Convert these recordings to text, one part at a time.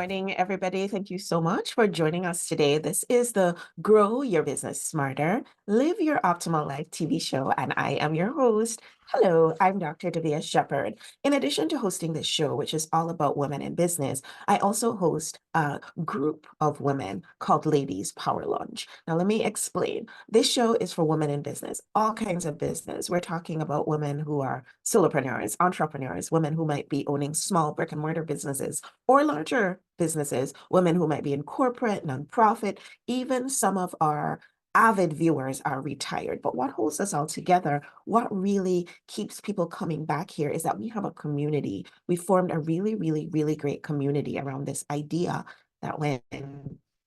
morning, everybody. Thank you so much for joining us today. This is the Grow Your Business Smarter, Live Your Optimal Life TV show, and I am your host. Hello, I'm Dr. Davia Shepherd. In addition to hosting this show, which is all about women in business, I also host a group of women called Ladies Power Lunch. Now, let me explain. This show is for women in business, all kinds of business. We're talking about women who are solopreneurs, entrepreneurs, women who might be owning small brick and mortar businesses or larger businesses, women who might be in corporate, nonprofit, even some of our avid viewers are retired. But what holds us all together, what really keeps people coming back here is that we have a community. We formed a really, really, really great community around this idea that when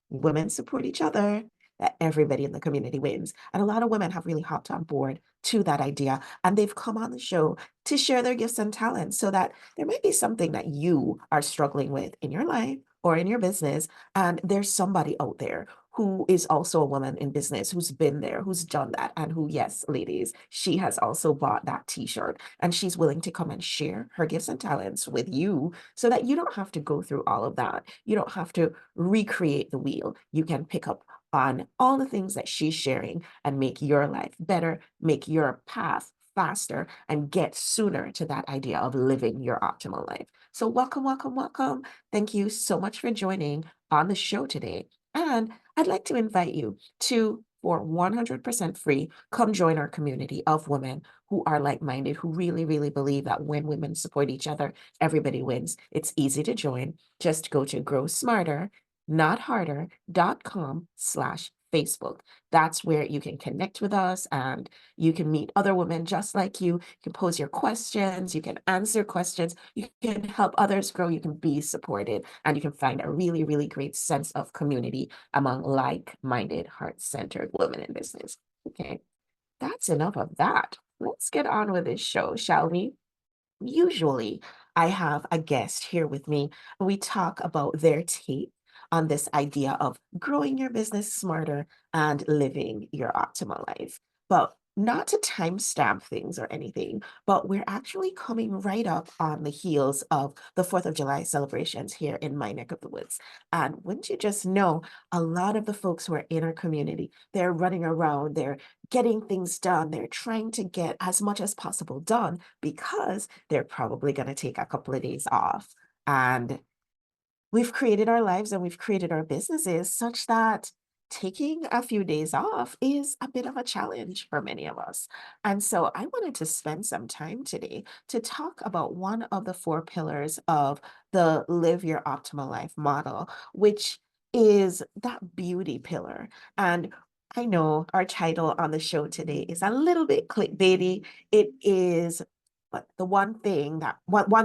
women support each other, that everybody in the community wins. And a lot of women have really hopped on board to that idea. And they've come on the show to share their gifts and talents so that there might be something that you are struggling with in your life or in your business. And there's somebody out there who is also a woman in business, who's been there, who's done that, and who, yes, ladies, she has also bought that t-shirt and she's willing to come and share her gifts and talents with you so that you don't have to go through all of that. You don't have to recreate the wheel. You can pick up on all the things that she's sharing and make your life better, make your path faster, and get sooner to that idea of living your optimal life. So welcome, welcome, welcome. Thank you so much for joining on the show today. And I'd like to invite you to, for 100% free, come join our community of women who are like-minded, who really, really believe that when women support each other, everybody wins. It's easy to join. Just go to growsmarter.com/Facebook. That's where you can connect with us and you can meet other women just like you. You can pose your questions, you can answer questions, you can help others grow, you can be supported, and you can find a really, really great sense of community among like-minded, heart-centered women in business. Okay, that's enough of that. Let's get on with this show, shall we? Usually, I have a guest here with me. We talk about their take on this idea of growing your business smarter and living your optimal life. But not to timestamp things or anything, but we're actually coming right up on the heels of the 4th of July celebrations here in my neck of the woods. And wouldn't you just know, a lot of the folks who are in our community, they're running around, they're getting things done, they're trying to get as much as possible done because they're probably going to take a couple of days off. And we've created our lives and we've created our businesses such that taking a few days off is a bit of a challenge for many of us. And so I wanted to spend some time today to talk about one of the 4 pillars of the Live Your Optimal Life model, which is that beauty pillar. And I know our title on the show today is a little bit clickbaity. It is, but the one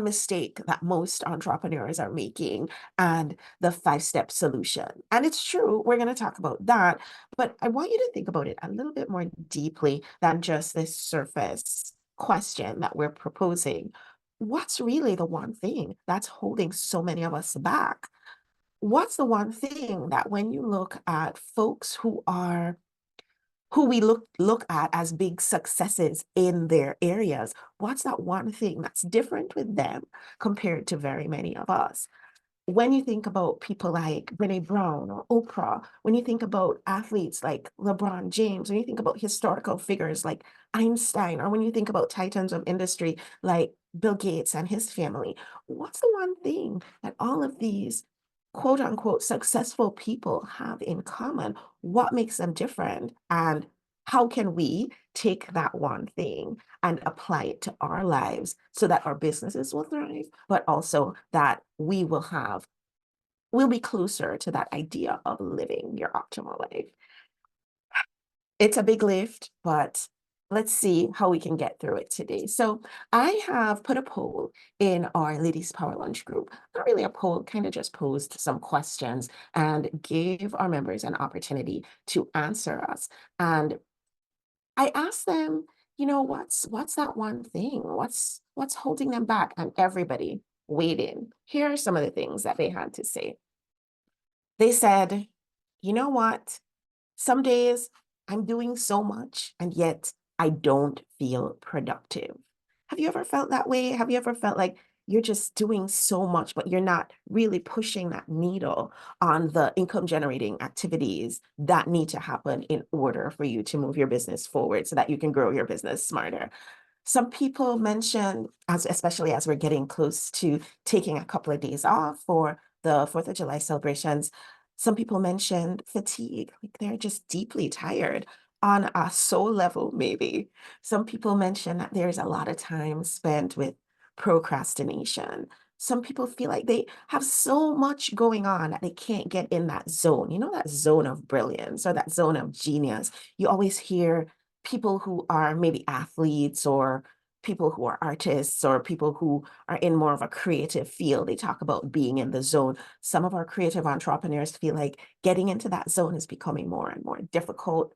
mistake that most entrepreneurs are making and the 5-step solution. And it's true, we're going to talk about that, but I want you to think about it a little bit more deeply than just this surface question that we're proposing. What's really the one thing that's holding so many of us back? What's the one thing that when you look at folks who we look at as big successes in their areas, what's that one thing that's different with them compared to very many of us? When you think about people like Brene Brown or Oprah, when you think about athletes like LeBron James, when you think about historical figures like Einstein, or when you think about titans of industry like Bill Gates and his family, what's the one thing that all of these quote unquote successful people have in common? What makes them different? And how can we take that one thing and apply it to our lives so that our businesses will thrive, but also that we'll be closer to that idea of living your optimal life? It's a big lift, but let's see how we can get through it today. So I have put a poll in our Ladies Power Lunch group. Not really a poll, kind of just posed some questions and gave our members an opportunity to answer us. And I asked them, what's that one thing? What's holding them back? And everybody weighed in. Here are some of the things that they had to say. They said, you know what? Some days I'm doing so much and yet I don't feel productive. Have you ever felt that way? Have you ever felt like you're just doing so much, but you're not really pushing that needle on the income generating activities that need to happen in order for you to move your business forward so that you can grow your business smarter. Some people mention, especially as we're getting close to taking a couple of days off for the 4th of July celebrations, some people mentioned fatigue, like they're just deeply tired on a soul level, maybe. Some people mention that there's a lot of time spent with procrastination. Some people feel like they have so much going on that they can't get in that zone, that zone of brilliance or that zone of genius. You always hear people who are maybe athletes or people who are artists or people who are in more of a creative field. They talk about being in the zone. Some of our creative entrepreneurs feel like getting into that zone is becoming more and more difficult.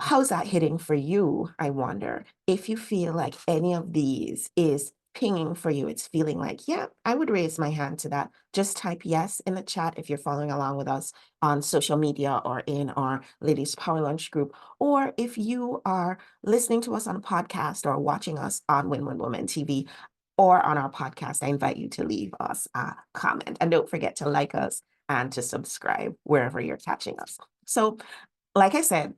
How's that hitting for you? I wonder if you feel like any of these is pinging for you. It's feeling like, yeah, I would raise my hand to that. Just type yes in the chat if you're following along with us on social media or in our Ladies Power Lunch group. Or if you are listening to us on a podcast or watching us on Win Win Women TV or on our podcast, I invite you to leave us a comment. And don't forget to like us and to subscribe wherever you're catching us. So, like I said,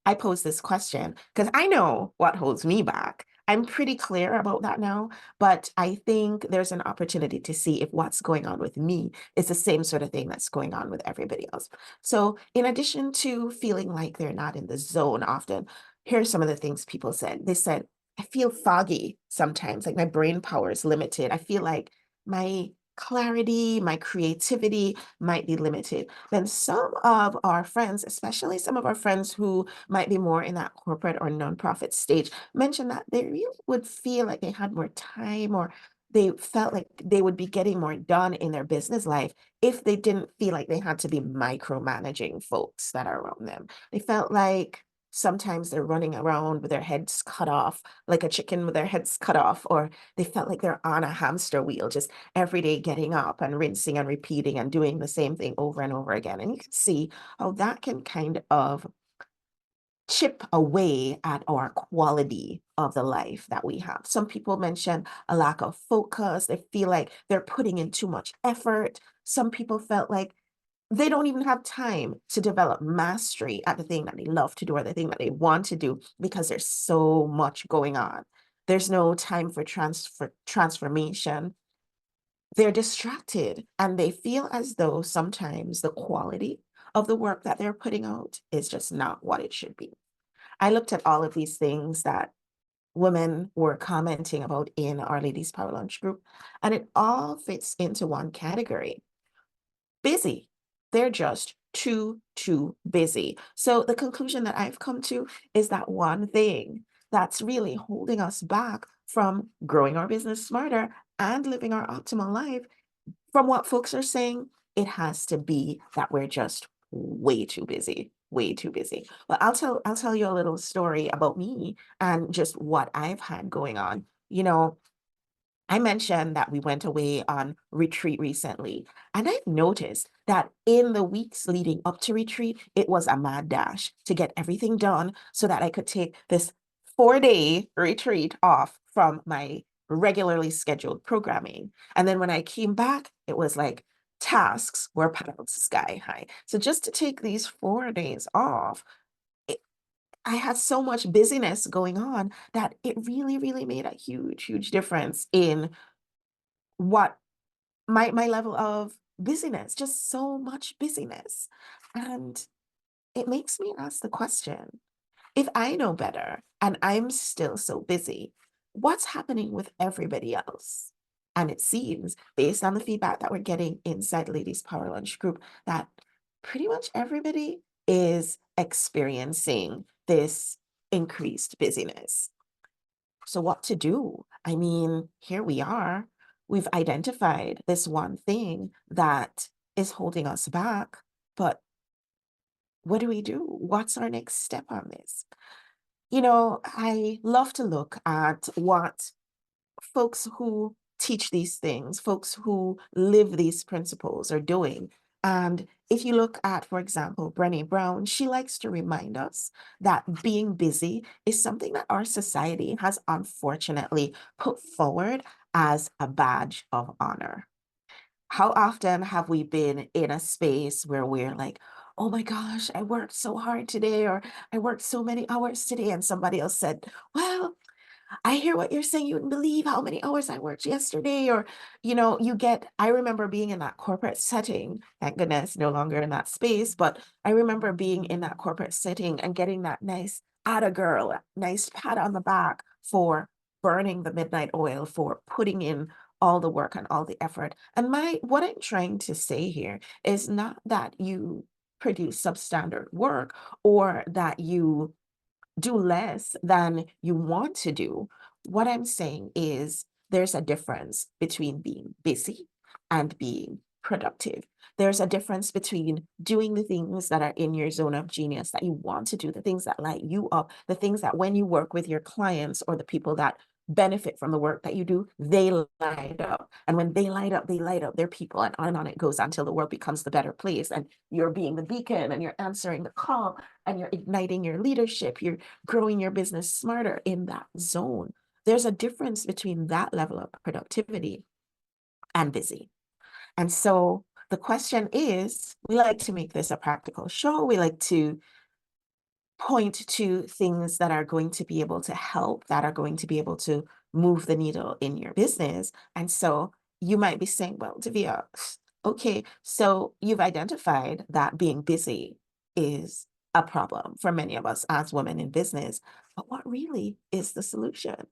I pose this question because I know what holds me back. I'm pretty clear about that now, but I think there's an opportunity to see if what's going on with me is the same sort of thing that's going on with everybody else. So, in addition to feeling like they're not in the zone often, here's some of the things people said. They said, I feel foggy sometimes, like my brain power is limited. I feel like my clarity, my creativity might be limited. Then some of our friends, especially some of our friends who might be more in that corporate or nonprofit stage, mentioned that they really would feel like they had more time or they felt like they would be getting more done in their business life if they didn't feel like they had to be micromanaging folks that are around them. They felt like sometimes they're running around with their heads cut off, like a chicken with their heads cut off, or they felt like they're on a hamster wheel, just every day getting up and rinsing and repeating and doing the same thing over and over again. And you can see how that can kind of chip away at our quality of the life that we have. Some people mention a lack of focus. They feel like they're putting in too much effort. Some people felt like they don't even have time to develop mastery at the thing that they love to do or the thing that they want to do because there's so much going on. There's no time for transformation. They're distracted and they feel as though sometimes the quality of the work that they're putting out is just not what it should be. I looked at all of these things that women were commenting about in our Ladies Power Lunch group, and it all fits into one category: busy. They're just too busy. So the conclusion that I've come to is that one thing that's really holding us back from growing our business smarter and living our optimal life, from what folks are saying, it has to be that we're just way too busy, way too busy. But I'll tell you a little story about me and just what I've had going on. I mentioned that we went away on retreat recently, and I've noticed that in the weeks leading up to retreat, it was a mad dash to get everything done so that I could take this 4-day retreat off from my regularly scheduled programming. And then when I came back, it was like tasks were piled sky high. So just to take these 4 days off, I had so much busyness going on that it really, really made a huge, huge difference in what my level of busyness, just so much busyness. And it makes me ask the question, if I know better and I'm still so busy, what's happening with everybody else? And it seems, based on the feedback that we're getting inside Ladies Power Lunch group, that pretty much everybody is experiencing this increased busyness. So what to do? I mean, here we are. We've identified this one thing that is holding us back, but what do we do? What's our next step on this? I love to look at what folks who teach these things, folks who live these principles are doing. And if you look at, for example, Brené Brown, she likes to remind us that being busy is something that our society has unfortunately put forward as a badge of honor. How often have we been in a space where we're like, oh my gosh, I worked so hard today, or I worked so many hours today, and somebody else said, well, I hear what you're saying. You wouldn't believe how many hours I worked yesterday. Or, I remember being in that corporate setting, thank goodness, no longer in that space, but I remember being in that corporate setting and getting that nice atta girl, nice pat on the back for burning the midnight oil, for putting in all the work and all the effort. And what I'm trying to say here is not that you produce substandard work or that you do less than you want to do. What I'm saying is there's a difference between being busy and being productive. There's a difference between doing the things that are in your zone of genius that you want to do, the things that light you up, the things that when you work with your clients or the people that benefit from the work that you do, they light up. And when they light up their people, and on it goes until the world becomes the better place. And you're being the beacon and you're answering the call and you're igniting your leadership. You're growing your business smarter in that zone. There's a difference between that level of productivity and busy. And so the question is, we like to make this a practical show. We like to point to things that are going to be able to help, that are going to be able to move the needle in your business. And so you might be saying, well, Davia, okay, so you've identified that being busy is a problem for many of us as women in business, but what really is the solution?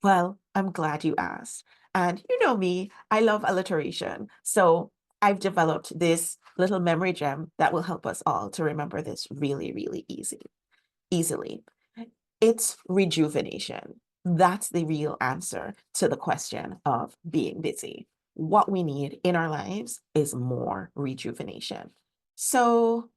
Well, I'm glad you asked. And you know me, I love alliteration. So I've developed this little memory gem that will help us all to remember this really, really easily. It's rejuvenation. That's the real answer to the question of being busy. What we need in our lives is more rejuvenation. So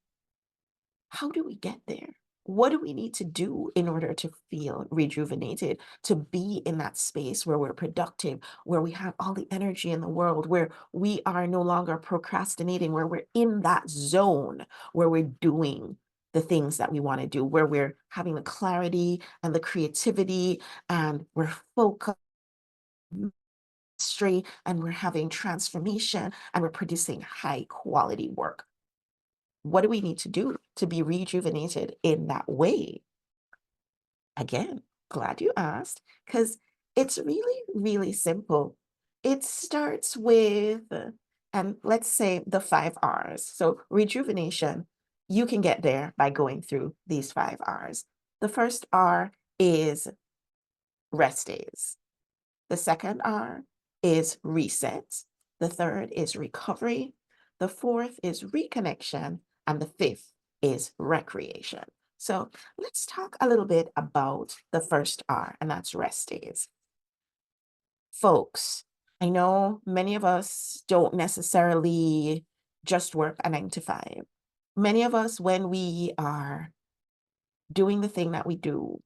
how do we get there? What do we need to do in order to feel rejuvenated, to be in that space where we're productive, where we have all the energy in the world, where we are no longer procrastinating, where we're in that zone, where we're doing the things that we want to do, where we're having the clarity and the creativity and we're focused and we're having transformation and we're producing high quality work. What do we need to do to be rejuvenated in that way? Again, glad you asked, because it's really, really simple. It starts with, and let's say the 5 R's. So rejuvenation, you can get there by going through these 5 R's. The first R is rest days. The second R is reset. The third is recovery. The fourth is reconnection. And the fifth is recreation. So let's talk a little bit about the first R, and that's rest days. Folks, I know many of us don't necessarily just work a 9 to 5. Many of us, when we are doing the thing that we do,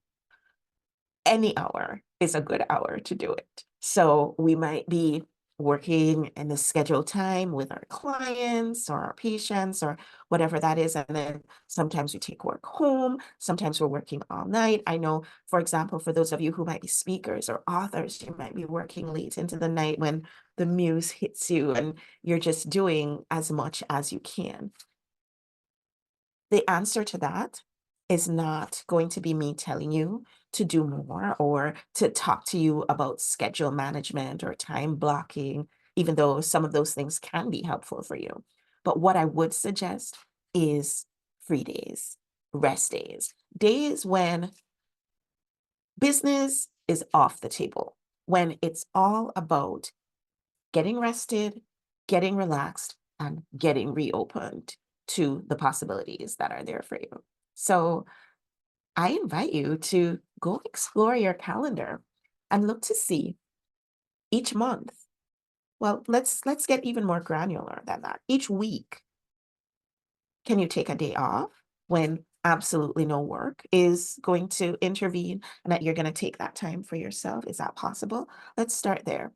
any hour is a good hour to do it. So we might be working in the scheduled time with our clients or our patients or whatever that is. And then sometimes we take work home. Sometimes we're working all night. I know, for example, for those of you who might be speakers or authors, you might be working late into the night when the muse hits you and you're just doing as much as you can. The answer to that is not going to be me telling you to do more or to talk to you about schedule management or time blocking, even though some of those things can be helpful for you. But what I would suggest is free days, rest days, days when business is off the table, when it's all about getting rested, getting relaxed, and getting reopened to the possibilities that are there for you. So I invite you to go explore your calendar and look to see each month. Well, let's get even more granular than that. Each week, can you take a day off when absolutely no work is going to intervene and that you're going to take that time for yourself? Is that possible? Let's start there.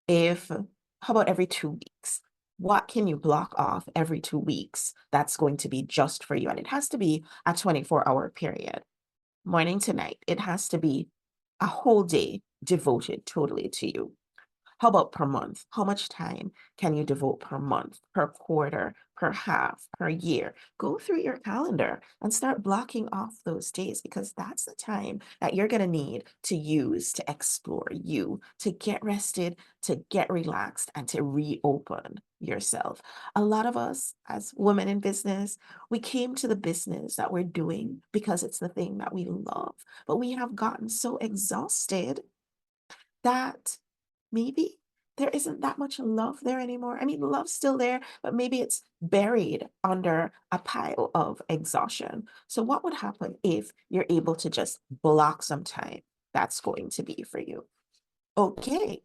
How about every 2 weeks? What can you block off every 2 weeks that's going to be just for you? And it has to be a 24-hour period, morning to night. It has to be a whole day devoted totally to you. How about per month? How much time can you devote per month, per quarter, per half, per year? Go through your calendar and start blocking off those days, because that's the time that you're going to need to use to explore you, to get rested, to get relaxed, and to reopen yourself. A lot of us as women in business, we came to the business that we're doing because it's the thing that we love, but we have gotten so exhausted that maybe there isn't that much love there anymore. I mean, love's still there, but maybe it's buried under a pile of exhaustion. So what would happen if you're able to just block some time that's going to be for you? Okay,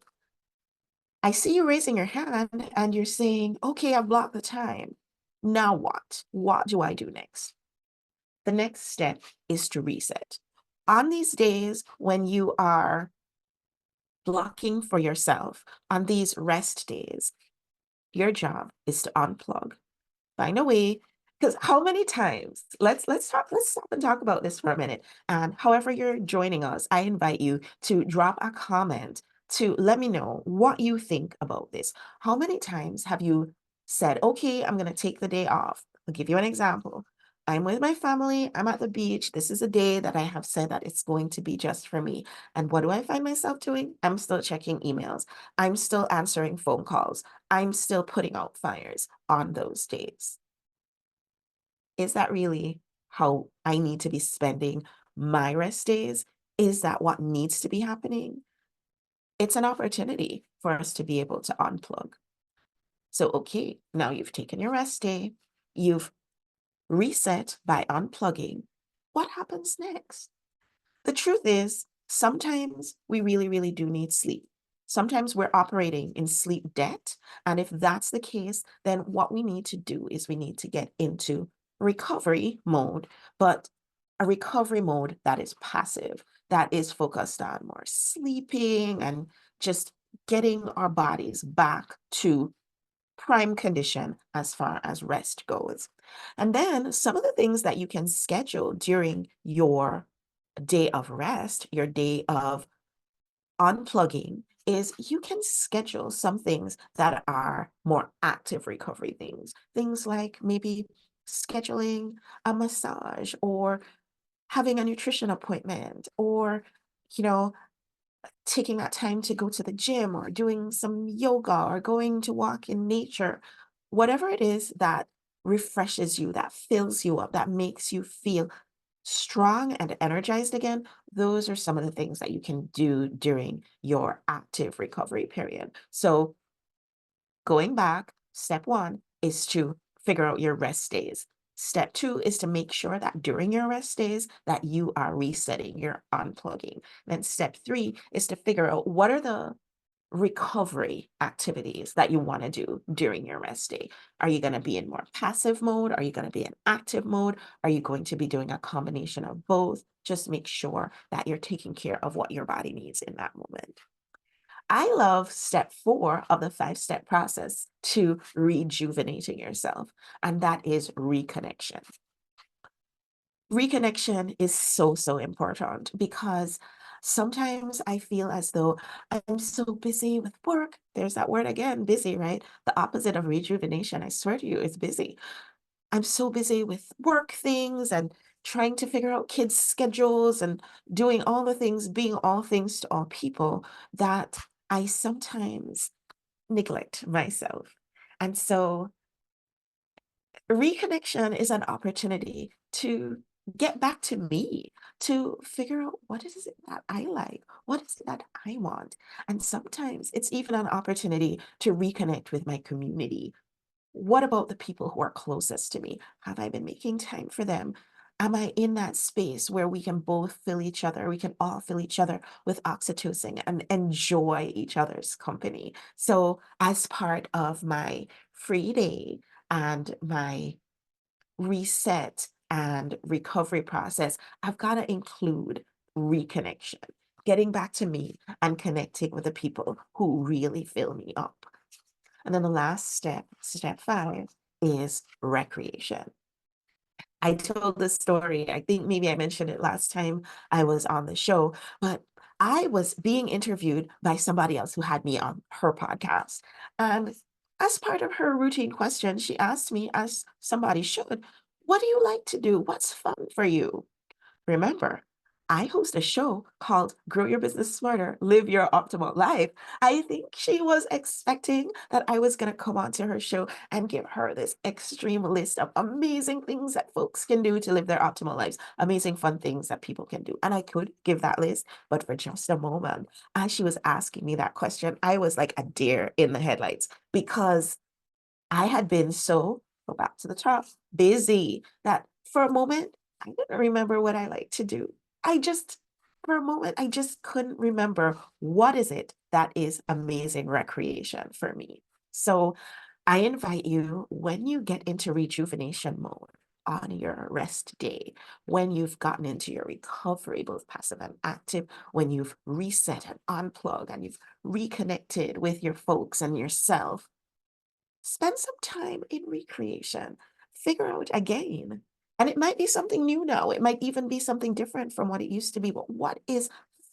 I see you raising your hand and you're saying, okay, I've blocked the time. Now what? What do I do next? The next step is to reset. On these days when you are blocking for yourself, on these rest days, your job is to unplug. Find a way, because how many times, let's stop and talk about this for a minute. And however you're joining us, I invite you to drop a comment to let me know what you think about this. How many times have you said, okay, I'm going to take the day off? I'll give you an example. I'm with my family, I'm at the beach. This is a day that I have said that it's going to be just for me. And what do I find myself doing? I'm still checking emails. I'm still answering phone calls. I'm still putting out fires on those days. Is that really how I need to be spending my rest days? Is that what needs to be happening? It's an opportunity for us to be able to unplug. So, okay, now you've taken your rest day, you've reset by unplugging. What happens next? The truth is, sometimes we really, really do need sleep. Sometimes we're operating in sleep debt. And if that's the case, then what we need to do is we need to get into recovery mode, but a recovery mode that is passive, that is focused on more sleeping and just getting our bodies back to prime condition as far as rest goes. And then some of the things that you can schedule during your day of rest, your day of unplugging, is you can schedule some things that are more active recovery things. Things like maybe scheduling a massage or having a nutrition appointment or, you know, taking that time to go to the gym or doing some yoga or going to walk in nature, whatever it is that refreshes you, that fills you up, that makes you feel strong and energized again, those are some of the things that you can do during your active recovery period. So going back, step one is to figure out your rest days. Step two is to make sure that during your rest days that you are resetting, you're unplugging. Then step three is to figure out what are the recovery activities that you want to do during your rest day. Are you going to be in more passive mode? Are you going to be in active mode? Are you going to be doing a combination of both? Just make sure that you're taking care of what your body needs in that moment. I love step 4 of the 5-step process to rejuvenating yourself, and that is reconnection. Reconnection is so, so important because sometimes I feel as though I'm so busy with work. There's that word again, busy, right? The opposite of rejuvenation, I swear to you, is busy. I'm so busy with work things and trying to figure out kids' schedules and doing all the things, being all things to all people, that I sometimes neglect myself. And so reconnection is an opportunity to get back to me, to figure out what is it that I like, what is it that I want. And sometimes it's even an opportunity to reconnect with my community. What about the people who are closest to me? Have I been making time for them? Am I in that space where we can both fill each other? We can all fill each other with oxytocin and enjoy each other's company. So, as part of my free day and my reset and recovery process, I've got to include reconnection, getting back to me and connecting with the people who really fill me up. And then the last step, step 5, is recreation. I told this story, I think maybe I mentioned it last time I was on the show, but I was being interviewed by somebody else who had me on her podcast. And as part of her routine question, she asked me, as somebody should, what do you like to do? What's fun for you? Remember, I host a show called Grow Your Business Smarter, Live Your Optimal Life. I think she was expecting that I was going to come onto her show and give her this extreme list of amazing things that folks can do to live their optimal lives, amazing fun things that people can do. And I could give that list, but for just a moment, as she was asking me that question, I was like a deer in the headlights because I had been so, go back to the top, busy that for a moment, I didn't remember what I like to do. I just, for a moment, I just couldn't remember what is it that is amazing recreation for me. So I invite you, when you get into rejuvenation mode on your rest day, when you've gotten into your recovery, both passive and active, when you've reset and unplugged and you've reconnected with your folks and yourself, spend some time in recreation. Figure out again. And it might be something new now. It might even be something different from what it used to be. But what is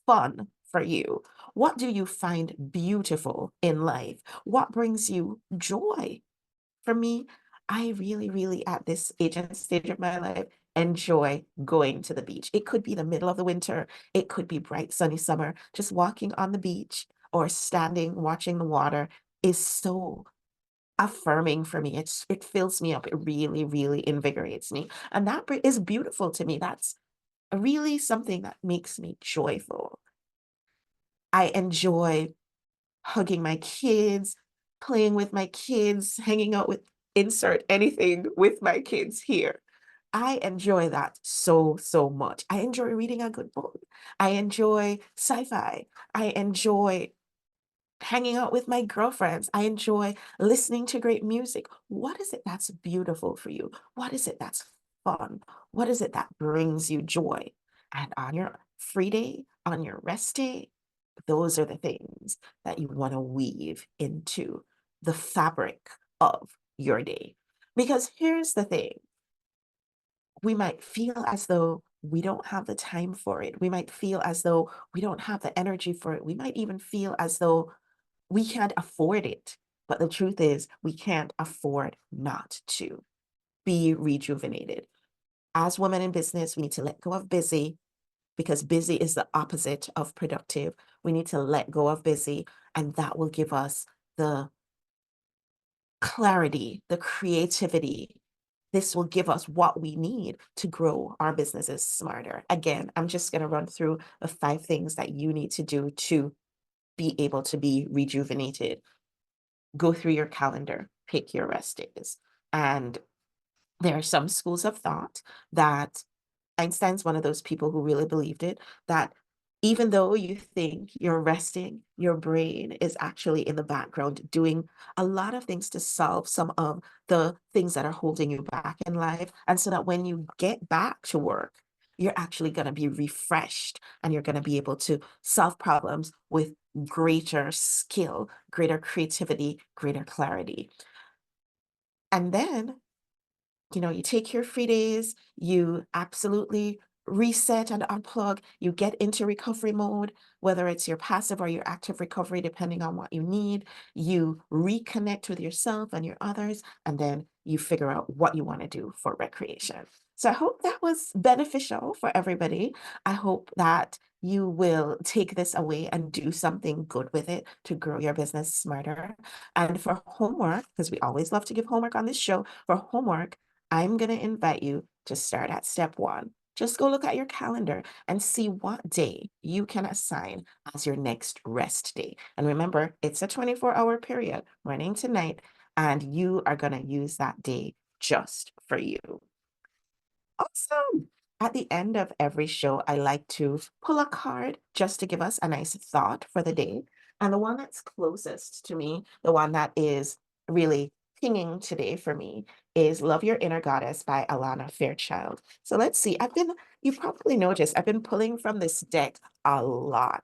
fun for you? What do you find beautiful in life? What brings you joy? For me, I really, really, at this age and stage of my life, enjoy going to the beach. It could be the middle of the winter, it could be bright, sunny summer. Just walking on the beach or standing, watching the water is so affirming for me. It fills me up. It really, really invigorates me. And that is beautiful to me. That's really something that makes me joyful. I enjoy hugging my kids, playing with my kids, hanging out with insert anything with my kids here. I enjoy that so, so much. I enjoy reading a good book. I enjoy sci-fi. I enjoy hanging out with my girlfriends. I enjoy listening to great music. What is it that's beautiful for you? What is it that's fun? What is it that brings you joy? And on your free day, on your rest day, those are the things that you want to weave into the fabric of your day. Because here's the thing, we might feel as though we don't have the time for it. We might feel as though we don't have the energy for it. We might even feel as though we can't afford it. But the truth is, we can't afford not to be rejuvenated. As women in business, we need to let go of busy because busy is the opposite of productive. We need to let go of busy, and that will give us the clarity, the creativity. This will give us what we need to grow our businesses smarter. Again, I'm just going to run through the 5 things that you need to do to be able to be rejuvenated. Go through your calendar, pick your rest days. And there are some schools of thought that Einstein's one of those people who really believed it, that even though you think you're resting, your brain is actually in the background doing a lot of things to solve some of the things that are holding you back in life. And so that when you get back to work, you're actually going to be refreshed and you're going to be able to solve problems with greater skill, greater creativity, greater clarity. And then you take your free days, you absolutely reset and unplug, you get into recovery mode, whether it's your passive or your active recovery, depending on what you need. You reconnect with yourself and your others, and then you figure out what you want to do for recreation. So I hope that was beneficial for everybody. I hope that you will take this away and do something good with it to grow your business smarter. And for homework, because we always love to give homework on this show, for homework, I'm going to invite you to start at step 1. Just go look at your calendar and see what day you can assign as your next rest day. And remember, it's a 24-hour period, morning to night, and you are going to use that day just for you. Awesome. At the end of every show, I like to pull a card just to give us a nice thought for the day. And the one that's closest to me, the one that is really pinging today for me, is Love Your Inner Goddess by Alana Fairchild. So let's see. You probably noticed, I've been pulling from this deck a lot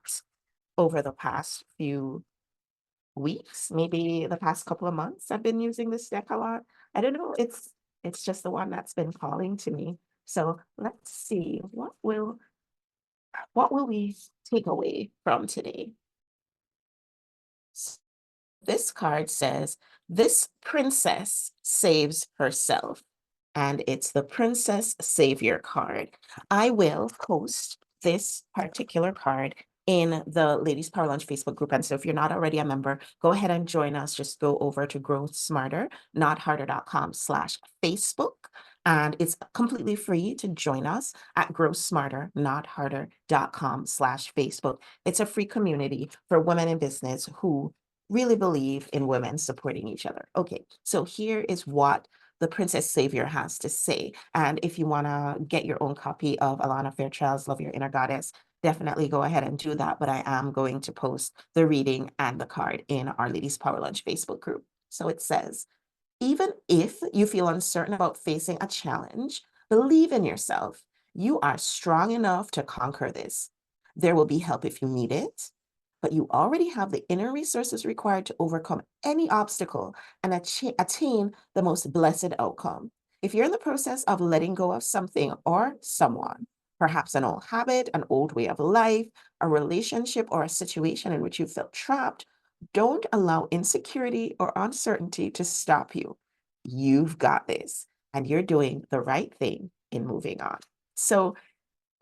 over the past few weeks, maybe the past couple of months, I've been using this deck a lot. I don't know, it's just the one that's been calling to me. So let's see, what will we take away from today? This card says, this princess saves herself. And it's the Princess Savior card. I will post this particular card in the Ladies Power Lunch Facebook group. And so if you're not already a member, go ahead and join us. Just go over to growsmarter.com/Facebook. And it's completely free to join us at growsmarter.com/Facebook. It's a free community for women in business who really believe in women supporting each other. Okay, so here is what the Princess Savior has to say. And if you want to get your own copy of Alana Fairchild's Love Your Inner Goddess, definitely go ahead and do that. But I am going to post the reading and the card in our Ladies Power Lunch Facebook group. So it says, even if you feel uncertain about facing a challenge, believe in yourself. You are strong enough to conquer this. There will be help if you need it, but you already have the inner resources required to overcome any obstacle and attain the most blessed outcome. If you're in the process of letting go of something or someone, perhaps an old habit, an old way of life, a relationship, or a situation in which you felt trapped, don't allow insecurity or uncertainty to stop you. You've got this, and you're doing the right thing in moving on. So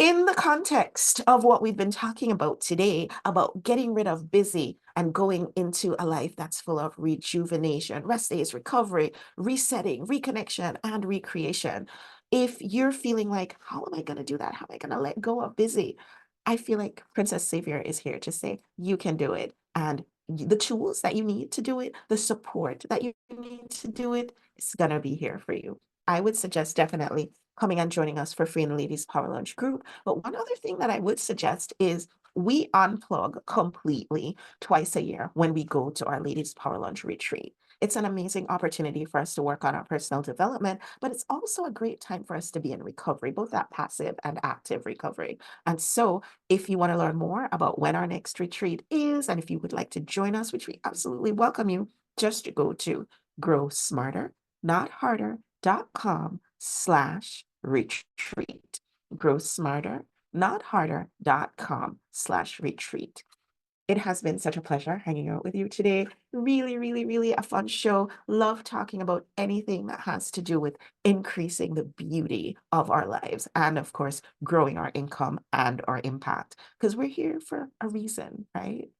in the context of what we've been talking about today, about getting rid of busy and going into a life that's full of rejuvenation, rest days, recovery, resetting, reconnection, and recreation. If you're feeling like, how am I going to do that? How am I going to let go of busy? I feel like Princess Savior is here to say, you can do it. And the tools that you need to do it, the support that you need to do it, is going to be here for you. I would suggest definitely coming and joining us for free in the Ladies Power Lunch group. But one other thing that I would suggest is we unplug completely twice a year when we go to our Ladies Power Lunch retreat. It's an amazing opportunity for us to work on our personal development, but it's also a great time for us to be in recovery, both that passive and active recovery. And so if you want to learn more about when our next retreat is, and if you would like to join us, which we absolutely welcome you, just go to growsmarter.com/retreat. Grow smarter, not harder.com/retreat. It has been such a pleasure hanging out with you today. Really, really, really a fun show. Love talking about anything that has to do with increasing the beauty of our lives and, of course, growing our income and our impact, because we're here for a reason, right?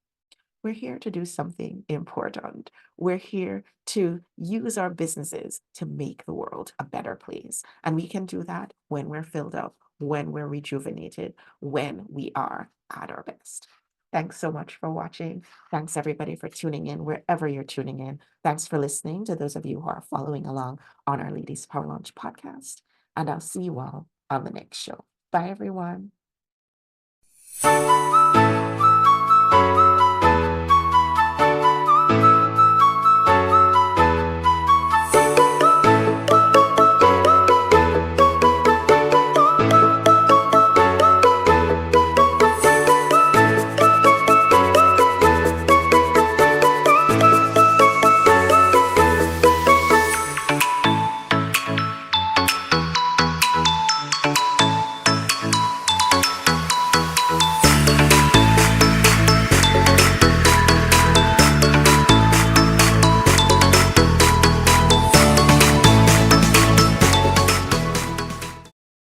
We're here to do something important. We're here to use our businesses to make the world a better place. And we can do that when we're filled up, when we're rejuvenated, when we are at our best. Thanks so much for watching. Thanks everybody for tuning in wherever you're tuning in. Thanks for listening to those of you who are following along on our Ladies Power Launch podcast. And I'll see you all on the next show. Bye, everyone.